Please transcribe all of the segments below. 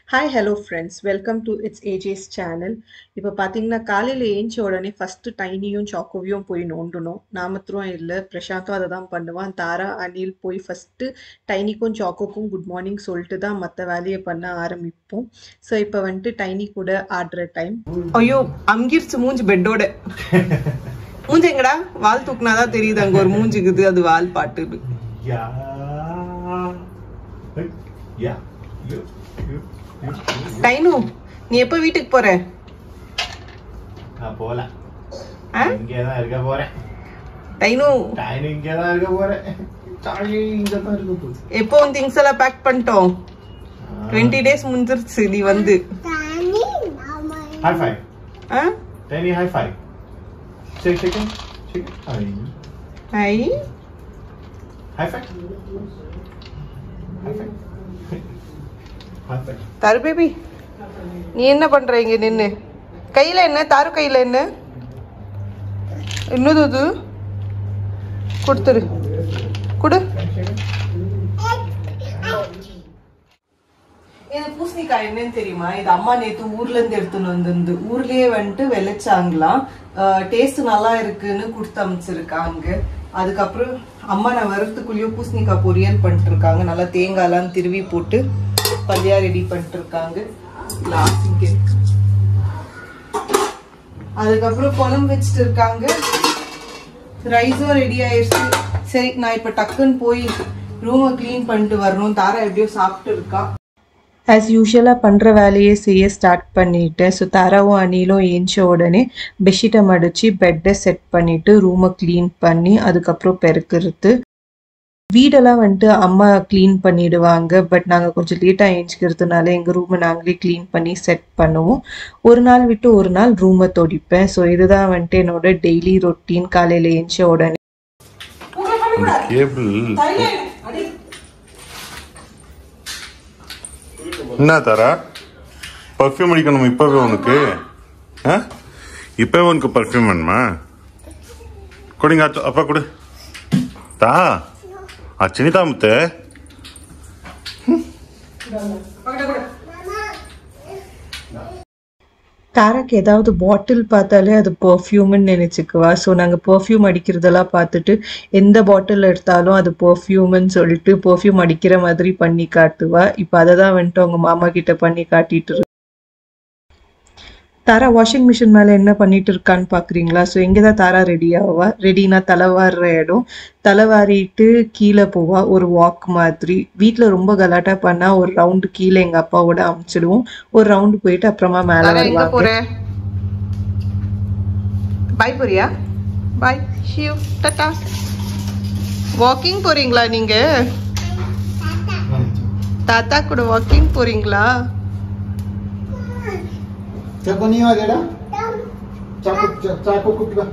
Hi, hello friends. Welcome to It's AJ's channel. இப்போ பார்த்தீங்கன்னா காலையில் ஏஞ்ச உடனே ஃபர்ஸ்ட் டைனியும் சாக்கோவியும் போய் நோண்டணும். நான் மாத்திரம் இல்லை, பிரசாந்தும் அதை தான் பண்ணுவான். தாரா அனில் போய் ஃபர்ஸ்ட் டைனிக்கும் சாக்கோக்கும் குட் மார்னிங் சொல்லிட்டு தான் மற்ற வேலையை பண்ண ஆரம்பிப்போம். ஸோ இப்போ வந்துட்டு டைனி கூட ஆடுற டைம். ஐயோ அங்கிருச்சு மூஞ்சி பெட்டோட. மூஞ்சி எங்கடா? வால் தூக்குனாதான் தெரியுது அங்கே ஒரு மூஞ்சிக்குது, அது வால் பாட்டுது. டைனு, நீ எப்ப வீட்டுக்கு போற? நான் போல, இங்கே தான் இருக்க போறேன். டைனு இங்கே தான் இருக்க போறேன். இங்கே தான் இருக்க போகுது. எப்போ உன் திங்ஸ் எல்லாம் பேக் பண்ணிட்டோம்? 20 days முடிஞ்சிருச்சு நீ வந்து. High five. Tiny high five. Shake shake shake. High high five. High five. தாரு பேபி, நீ என்ன பண்ற இங்க நின்னு? கையில என்ன? தாரு கையில என்ன? என்னது அது? கொடுத்துரு, கொடு. இது பூசணிக்காய் என்னன்னு தெரியுமா? இது அம்மா நேத்து ஊர்ல இருந்து எடுத்துன்னு வந்து ஊர்லயே வந்துட்டு விளைச்சாங்களாம். டேஸ்ட் நல்லா இருக்குன்னு கொடுத்து அமைச்சிருக்காங்க. அதுக்கப்புறம் அம்மா நான் வறுத்துக்குள்ளேயும் பூசணிக்காய் பொரியல் பண்ணிட்டு இருக்காங்க. நல்லா தேங்காய்லாம் திருவி போட்டு பல்லியா ரெடி பண்ணிட்டு இருக்காங்க. அதுக்கப்புறம் குழம்பு வச்சுட்டு இருக்காங்க. ரைஸும் ரெடி ஆயிடுச்சு. சரி, நான் இப்ப டக்குன்னு போய் ரூமை கிளீன் பண்ணிட்டு வரணும். தாரா எப்படியோ சாப்பிட்டு இருக்கா. ஆஸ் யூஷுவலாக பண்ணுற வேலையை செய்ய ஸ்டார்ட் பண்ணிட்டேன். ஸோ தாராவும் அனிலும் ஏஞ்ச உடனே பெட்ஷீட்டை மடித்து பெட்டை செட் பண்ணிவிட்டு ரூமை க்ளீன் பண்ணி அதுக்கப்புறம் பெருக்கிறது. வீடெல்லாம் வந்துட்டு அம்மா க்ளீன் பண்ணிடுவாங்க. பட் நாங்கள் கொஞ்சம் லேட்டாக ஏஞ்சிக்கிறதுனால எங்கள் ரூமை நாங்களே க்ளீன் பண்ணி செட் பண்ணுவோம். ஒரு நாள் விட்டு ஒரு நாள் ரூமை தொடிப்பேன். ஸோ இதுதான் வந்துட்டு என்னோட டெய்லி ரொட்டீன். காலையில் ஏஞ்ச உடனே என்ன தாரா, பர்ஃப்யூம் அடிக்கணும் இப்பவே உனக்கு? இப்பவே உனக்கு பர்ஃப்யூம் வேணுமா? கொடுங்க அப்பா, கொடு. தா அச்சினிதா முத்த. தாராக்கு ஏதாவது பாட்டில் பார்த்தாலே அது பர்ஃப்யூம்னு நினைச்சுக்குவா. ஸோ நாங்கள் பர்ஃப்யூம் அடிக்கிறதெல்லாம் பார்த்துட்டு எந்த பாட்டில் எடுத்தாலும் அது பர்ஃப்யூம்னு சொல்லிட்டு பர்ஃப்யூம் அடிக்கிற மாதிரி பண்ணி காட்டுவா. இப்போ அதை தான் வந்துட்டு அவங்க மாமா கிட்ட பண்ணி காட்டிட்டு. தாரா வாஷிங் மிஷின் மேலே என்ன பண்ணிட்டு இருக்கான்னு பார்க்குறீங்களா? ஸோ இங்கே தான் தாரா ரெடி ஆவா. ரெடினா தலைவாடுற இடம். தலைவாரிட்டு கீழே போவா, ஒரு வாக் மாதிரி. வீட்டில் ரொம்ப கலாட்டா பண்ணால் ஒரு ரவுண்டு கீழே எங்கள் அப்பாவோட அமுச்சிடுவோம். ஒரு ரவுண்டு போயிட்டு அப்புறமா மேலே வருவாங்க. பாய் போறியா? பாய் ஷிவ் டாடா. வாக்கிங் போறீங்களா நீங்க? தாத்தா கூட வாக்கிங் போறீங்களா? चाकू नहीं आ गया? चाकू कुट का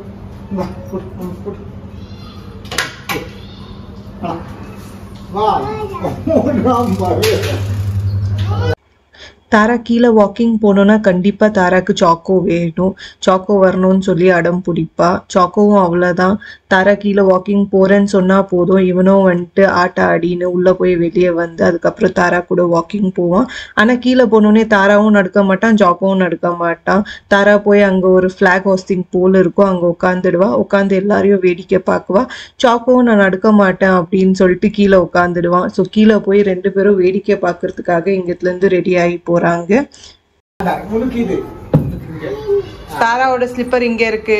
தாரா கீழே வாக்கிங் போனோன்னா கண்டிப்பாக தாராக்கு சாக்கோ வேணும். சாக்கோ வரணும்னு சொல்லி அடம் பிடிப்பா. சாக்கோவும் அவ்வளோதான். தாரா கீழே வாக்கிங் போகிறேன்னு சொன்னால் போதும், இவனும் வந்துட்டு ஆட்ட ஆடின்னு உள்ளே போய் வெளியே வந்து அதுக்கப்புறம் தாரா கூட வாக்கிங் போவான். ஆனால் கீழே போனோடனே தாராவும் நடக்க மாட்டான், சாக்கோவும் நடக்க மாட்டான். தாரா போய் அங்கே ஒரு ஃப்ளாக் ஹாஸ்டிங் போல் இருக்கும், அங்கே உட்காந்துடுவா. உட்காந்து எல்லாரையும் வேடிக்கை பார்க்குவா. சாக்கோவும் நான் நடக்க மாட்டேன் அப்படின்னு சொல்லிட்டு கீழே உட்காந்துடுவான். ஸோ கீழே போய் ரெண்டு பேரும் வேடிக்கை பார்க்கறதுக்காக இங்கத்துலேருந்து ரெடி ஆகி போகிறாங்க. தாராவோட ஸ்லிப்பர் இங்க இருக்கு.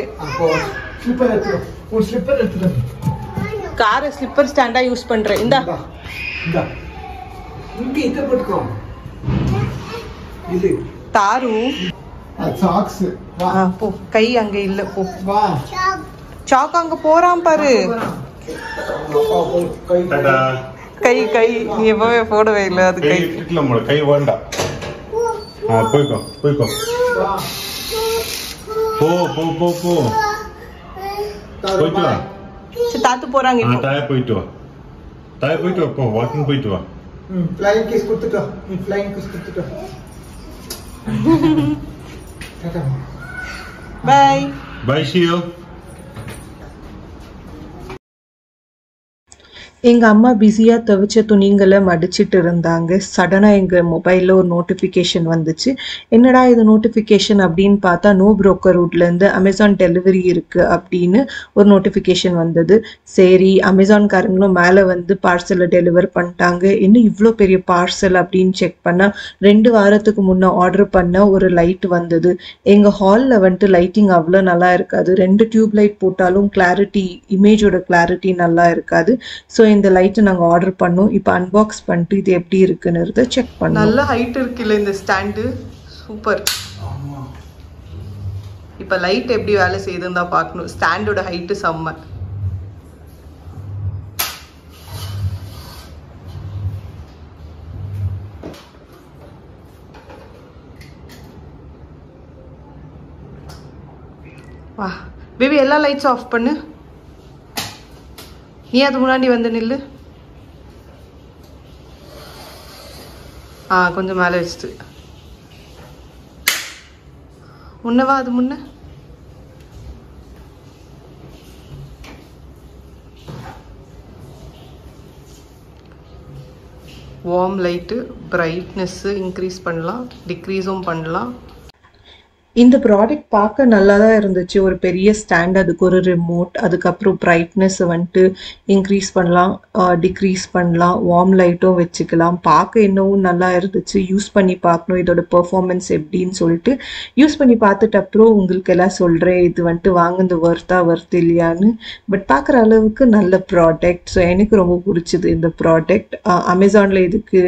காரை ஸ்லிப்பர் ஸ்டாண்டா யூஸ் பண்றேன். இந்தா தாரு போ, கை அங்க இல்ல. போ, சாக்கு அங்க போறான் பாரு. கை கை நீ எப்பவே போடவே இல்லை. அது கை கை வேண்டாம். போய்க்கோ போய்க்கோ, போ போ போ போ, போயிட்டு வா. தாத்து போறாங்க இப்போ. தாயா போயிட்டு வா, தாயா போயிட்டு வா, போ வாக்கிங் போயிட்டு வா. ஃப்ளைங் கிஸ் கொடுத்துட்டோ, ஃப்ளைங் கிஸ் கொடுத்துட்டோ. பை பை ஷியோ. எங்க அம்மா பிஸியா துவைச்ச துணிங்களை மடிச்சிட்டு இருந்தாங்க. சடனா எங்க மொபைல்ல ஒரு நோட்டிபிகேஷன் வந்துச்சு. என்னடா இது நோட்டிபிகேஷன் அப்படின்னு பார்த்தா நோ புரோக்கர் வுட்ல இருந்து அமேசான் டெலிவரி இருக்கு அப்படின்னு ஒரு நோட்டிபிகேஷன் வந்தது. சரி, அமேசான்காரங்களும் மேல வந்து பார்சலை டெலிவர் பண்ணிட்டாங்க. இன்னும் இவ்வளோ பெரிய பார்சல் அப்படின்னு செக் பண்ணா 2 வாரத்துக்கு முன்ன ஆர்டர் பண்ண ஒரு லைட் வந்தது. எங்க ஹால்ல வந்துட்டு லைட்டிங் அவ்வளோ நல்லா இருக்காது. 2 டியூப் லைட் போட்டாலும் கிளாரிட்டி, இமேஜோட கிளாரிட்டி நல்லா இருக்காது. ஸோ இந்த லைட்டை நாங்கள் ஆர்டர் பண்ணோம். இப்போ அன்பாக்ஸ் பண்ணிட்டு இது எப்படி இருக்குன்னு செக் பண்ணோம். நல்ல ஹைட் இருக்குல்ல இந்த ஸ்டாண்டு, சூப்பர். இப்போ லைட் எப்படி வேலை செய்யுதுன்னு தான் பார்க்கணும். ஸ்டாண்டோட ஹைட்டு செம்ம. வா பேபி, எல்லா லைட்ஸும் ஆஃப் பண்ணு. நீ அது முன்னாடி வந்து நில்லு. கொஞ்சம் மேலே வச்சுட்டு முன்னவா, அது முன்ன. வார்ம் லைட்டு, பிரைட்னஸ்ஸு இன்க்ரீஸ் பண்ணலாம், டிக்ரீஸும் பண்ணலாம். இந்த ப்ராடக்ட் பார்க்க நல்லா தான் இருந்துச்சு. ஒரு பெரிய ஸ்டாண்ட், அதுக்கு ஒரு ரிமோட், அதுக்கப்புறம் பிரைட்னஸ் வந்துட்டு இன்க்ரீஸ் பண்ணலாம், டிக்ரீஸ் பண்ணலாம், வார்ம் லைட்டும் வச்சுக்கலாம். பார்க்க இன்னமும் நல்லா இருந்துச்சு. யூஸ் பண்ணி பார்க்கணும் இதோட பெர்ஃபார்மன்ஸ் எப்படின்னு சொல்லிட்டு. யூஸ் பண்ணி பார்த்துட்டு அப்புறம் உங்களுக்கு எல்லாம் சொல்கிறேன் இது வந்துட்டு வாங்குறது ஒர்த் இல்லையான்னு. பட் பார்க்குற அளவுக்கு நல்ல ப்ராடக்ட். ஸோ எனக்கு ரொம்ப பிடிச்சிது இந்த ப்ராடக்ட். அமேசானில் இதுக்கு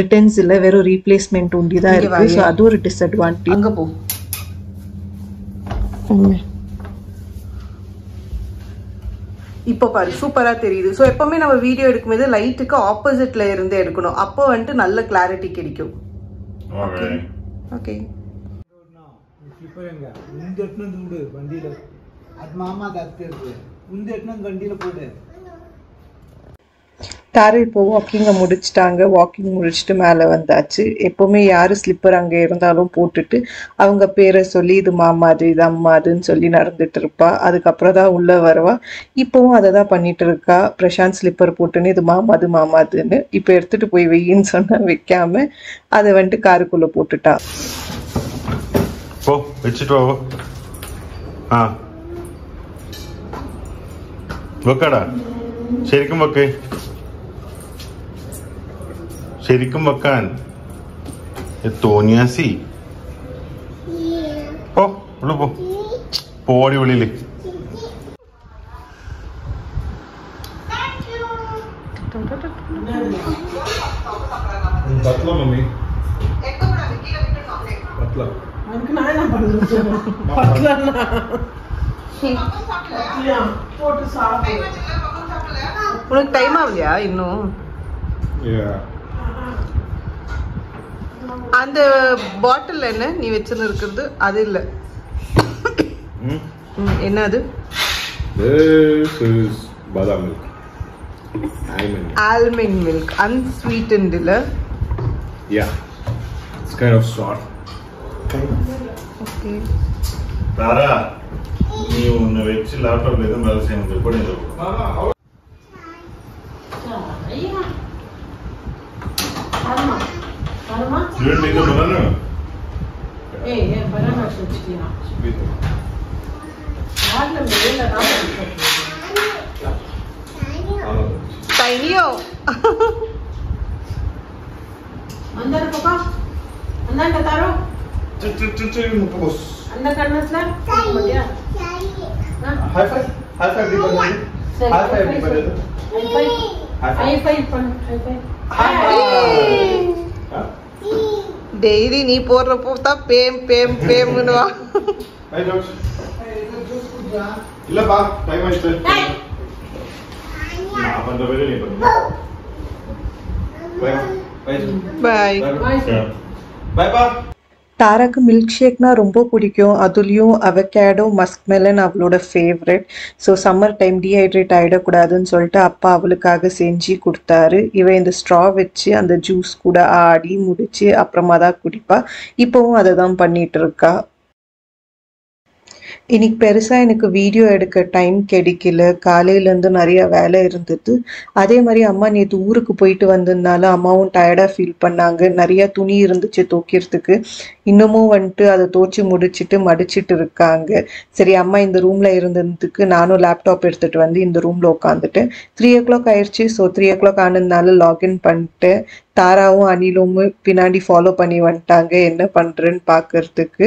ரிட்டர்ன்ஸ் இல்லை, வெறும் ரீப்ளேஸ்மெண்ட் ஒண்டி தான் இருக்குது. ஸோ அது ஒரு டிஸ்அட்வான்டேஜ். அங்கே போ. இப்போ பாரு, சூப்பரா தெரியுது. ஸோ எப்பவுமே நம்ம வீடியோ எடுக்கும்போது லைட்டுக்கு ஆப்போசிட்ல இருந்து எடுக்கணும். அப்போ வந்துட்டு நல்ல கிளாரிட்டி கிடைக்கும். Okay okay. தாரு இப்போ வாக்கிங்கை முடிச்சிட்டாங்க. வாக்கிங் முடிச்சுட்டு மேலே வந்தாச்சு. எப்போவுமே யார் ஸ்லிப்பர் அங்கே இருந்தாலும் போட்டுட்டு அவங்க பேரை சொல்லி இது மாமாது இது அம்மாதுன்னு சொல்லி நடந்துட்டு இருப்பா. அதுக்கப்புறம் தான் உள்ளே வருவா. இப்போவும் அதை தான் பண்ணிட்டு இருக்கா. பிரசாந்த் ஸ்லிப்பர் போட்டுன்னு இது மாமாதுன்னு இப்போ எடுத்துட்டு போய் வெயின்னு சொன்னா வைக்காம அதை வந்துட்டு காருக்குள்ளே போட்டுட்டா. வச்சுட்டு വെക്കടാ ശരിക്കും വെക്ക് ശരിക്കും വെക്കാൻ തോന്നിയാസി ഓ ഉള്ളു പോ പോടി ഉള്ളില് पतला मम्मी पतला उनका ना पतला ना போட்டு சாப்பிடு. உனக்கு டைம் ஆகலையா இன்னும்? அந்த பாட்டில் என்ன நீ வச்சுன்னு இருக்கிறது அது இல்ல, என்ன அது? பாதாம் மில்க், almond milk, unsweetened இல்ல? Yeah, it's kind of sour. Okay. तारा நீ உன்னை வச்சு லேப்டாப்ல எதுவும் வேலை செய்ய முடியும் கூட இல்லை. अंदर करना सर बढ़िया हाई फाइव हाई फाइव भी बना दे, हाई फाइव भी बना दे, हाई फाइव डेली நீ போறப்போ தான் பேம் பேம் பேம்னுவா. ஹை ஜோஸ் இல்ல பா டைம் ஆயிடுச்சு. நான் பண்ற வேலை நீ பண்ணு. பை பை பை பை பா. தாராக்கு மில்க் ஷேக்னா ரொம்ப பிடிக்கும். அதுலேயும் அவகேடோ மஸ்க்மெலன் அவளோட favourite. So summer time dehydrate ஆகிடக்கூடாதுன்னு சொல்லிட்டு அப்பா அவளுக்காக செஞ்சு கொடுத்தாரு. இவன் இந்த ஸ்ட்ரா வச்சு அந்த ஜூஸ் கூட ஆடி முடிச்சு அப்புறமா தான் குடிப்பா. இப்போவும் அதை தான் பண்ணிட்டு இருக்கா. இன்னைக்கு பெருசாக எனக்கு வீடியோ எடுக்க டைம் கிடைக்கல. காலையிலேருந்து நிறைய வேலை இருந்தது. அதே மாதிரி அம்மா நேற்று ஊருக்கு போயிட்டு வந்ததுனால அம்மாவும் டயர்டாக ஃபீல் பண்ணாங்க. நிறையா துணி இருந்துச்சு துவைக்கிறதுக்கு. இன்னமும் வந்துட்டு அதை துவைச்சி முடிச்சுட்டு மடிச்சிட்டு இருக்காங்க. சரி, அம்மா இந்த ரூமில் இருந்ததுக்கு நானும் லேப்டாப் எடுத்துகிட்டு வந்து இந்த ரூமில் உட்காந்துட்டு 3 o'clock ஆயிடுச்சு. ஸோ 3 o'clock ஆனதுனால லாகின் பண்ணிட்டு தாராவும் அனிலும் பின்னாடி ஃபாலோ பண்ணி வந்துட்டாங்க என்ன பண்ணுறேன்னு பார்க்கறதுக்கு.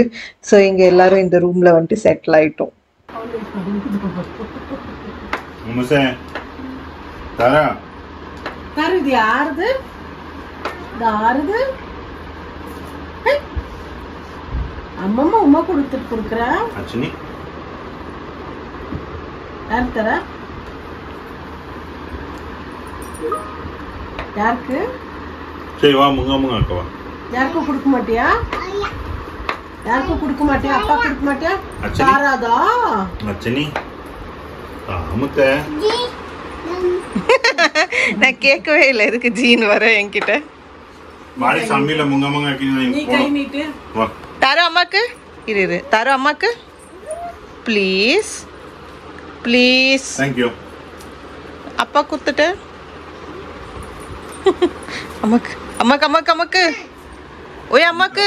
ஸோ இங்கே எல்லாரும் இந்த ரூமில் வந்துட்டு செட்டில் ஆகிட்டோம். இது யாருது? யாருது? அம்மம்மா உமா கொடுக்குறா. யார் தர? யாருக்கு? சரி வா, முங்க அக்கவா. யாருக்கும் கொடுக்க மாட்டியா? யாருக்கும் கொடுக்க மாட்டியா? அப்பா கொடுக்க மாட்டியா? தாராதா? அச்சனி அமுத்த. நான் கேட்கவே இல்லை எதுக்கு ஜீன் வர என்கிட்ட. வாடி சம்மில முங்க நீ கை நீட்டு. வா தாரு அம்மாக்கு. இரு தாரு அம்மாக்கு. Please please. Thank you. அப்பா குத்துட்டு அம்மாக்கு அம்மாக்கு அம்மாக்கு அம்மாக்கு. ஓய் அம்மாக்கு.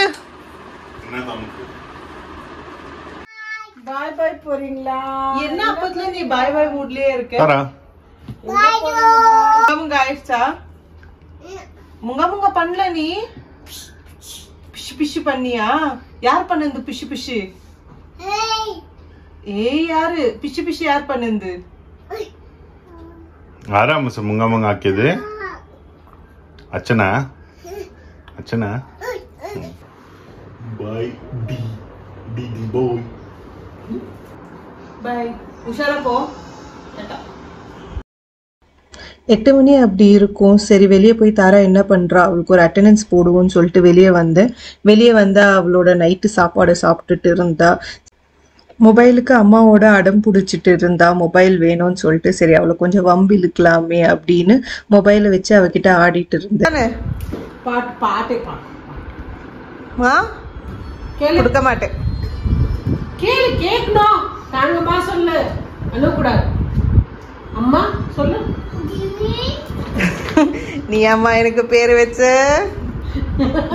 பாய் பாய் போறீங்களா? என்ன அப்பத்துல நீ பாய் பாய் மூட்லயே இருக்க? தாரா முங்க ஆயிடுச்சா? முங்க பண்ணல நீ? பிஷு பிஷு பண்ணியா? யார் பண்ணது பிஷு பிஷு? ஏய் யாரு பிஷு பிஷு யார் பண்ணது? ஆராம முங்க ஆக்கியது அச்சனா. அச்சனா பாய் டி டி டி பாய். பாய் உஷாரா போ. 8 மணி அப்படி இருக்கும். சரி வெளியே போய் தாரா என்ன பண்ணுறா, அவளுக்கு ஒரு அட்டெண்டன்ஸ் போடுவோம்னு சொல்லிட்டு வெளியே வந்தேன். வெளியே வந்தால் அவளோட நைட்டு சாப்பாடு சாப்பிட்டுட்டு இருந்தா. மொபைலுக்கு அம்மாவோட அடம் பிடிச்சிட்டு இருந்தா மொபைல் வேணும்னு சொல்லிட்டு. சரி அவளை கொஞ்சம் வம்பு இழுக்கலாமே அப்படின்னு மொபைலை வச்சு அவகிட்ட ஆடிட்டு இருந்தேன். பாட்டே கொடுக்க மாட்டேன். கேட்கணும். தாங்கம்மா சொல்லு. அழுகக்கூடாது. அம்மா சொல்லு. நீ அம்மா எனக்கு பேரு வச்ச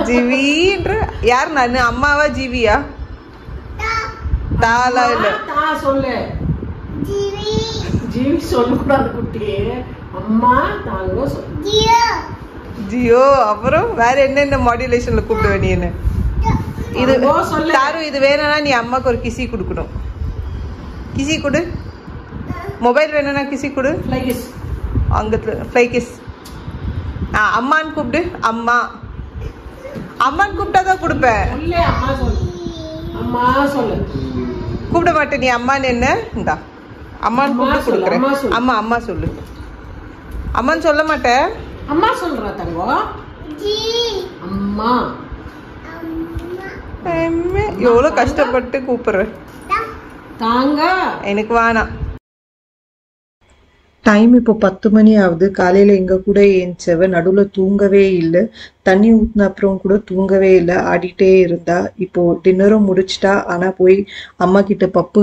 ஜிவின்ற. யார் நானு? அம்மாவா ஜிவியா? தாலா இல்ல. சொல்லு. ஜிவி சொல்லக்கூடாது குட்டி. அம்மா தாங்க சொல்லு. ஜியோ. அப்புறம் வேற என்னென்ன மாடுலேஷன்ல கூப்பிடுவ நீ என்ன? இது தாரு இது வேணும்னா நீ அம்மாக்கு ஒரு கிசி கொடுக்கணும். கிசி கொடு. மொபைல் வேணும்னா கிசி கொடு. அங்கத்துல ஃப்ளை கிஸ். அம்மான்னு கூப்பிடு. அம்மா அம்மான்னு கூப்பிட்டாதான் கொடுப்பேன். அம்மா சொல்லு. கூப்பிட மாட்டேன் நீ அம்மான்னு என்ன? இந்தா அம்மான்னு கூப்பிட்டு கொடுக்குறேன். அம்மா அம்மா சொல்லு. அம்மான்னு சொல்ல மாட்டேன். அம்மா சொல்றா தங்கம். அம்மா எவ்வளவு கஷ்டப்பட்டு கூப்பிடுறேன். தாங்க எனக்கு வேணாம். டைம் இப்போ 10 மணி ஆகுது. காலையில் எங்கள் கூட ஏஞ்சவ நடுவில் தூங்கவே இல்லை. தண்ணி ஊற்றின அப்புறம் கூட தூங்கவே இல்லை, ஆடிட்டே இருந்தா. இப்போது டின்னரும் முடிச்சிட்டா. ஆனால் போய் அம்மா கிட்ட பப்பு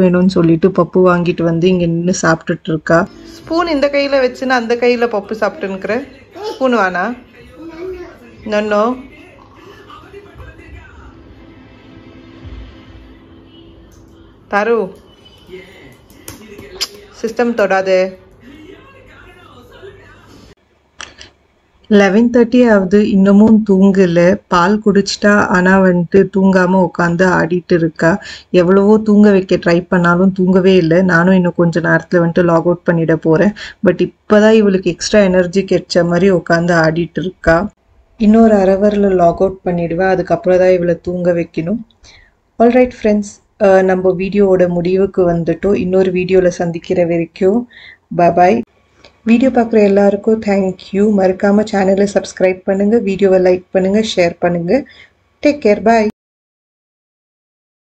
வேணும்னு சொல்லிட்டு பப்பு வாங்கிட்டு வந்து இங்கே நின்று சாப்பிட்டுட்டு இருக்கா. ஸ்பூன் இந்த கையில் வச்சுன்னா அந்த கையில் பப்பு சாப்பிட்டுன்னுக்குற. ஸ்பூன் வேணா? நன்னோ தாரு சிஸ்டம் தொடாது. 11:30 ஆகுது. இன்னமும் தூங்கல. பால் குடிச்சிட்டா. ஆனால் வந்துட்டு தூங்காமல் உட்காந்து ஆடிட்டு இருக்கா. எவ்வளவோ தூங்க வைக்க ட்ரை பண்ணாலும் தூங்கவே இல்லை. நானும் இன்னும் கொஞ்சம் நேரத்தில் வந்துட்டு லாக் அவுட் பண்ணிட போகிறேன். பட் இப்போதான் இவளுக்கு எக்ஸ்ட்ரா எனர்ஜி கிடைச்ச மாதிரி உட்காந்து ஆடிட்டு இருக்கா. இன்னொரு அரை ஹவரில் லாக் அவுட் பண்ணிடுவேன். அதுக்கப்புறம் தான் இவளை தூங்க வைக்கணும். ஆல்ரைட் ஃப்ரெண்ட்ஸ், நம்ம வீடியோவோட முடிவுக்கு வந்துட்டோம். இன்னொரு வீடியோவில் சந்திக்கிற வரைக்கும் பாய். வீடியோ பார்க்குற எல்லாருக்கும் தேங்க்யூ. மறக்காமல் சேனலை சப்ஸ்கிரைப் பண்ணுங்கள், வீடியோவை லைக் பண்ணுங்கள், ஷேர் பண்ணுங்கள். Take care. பாய்.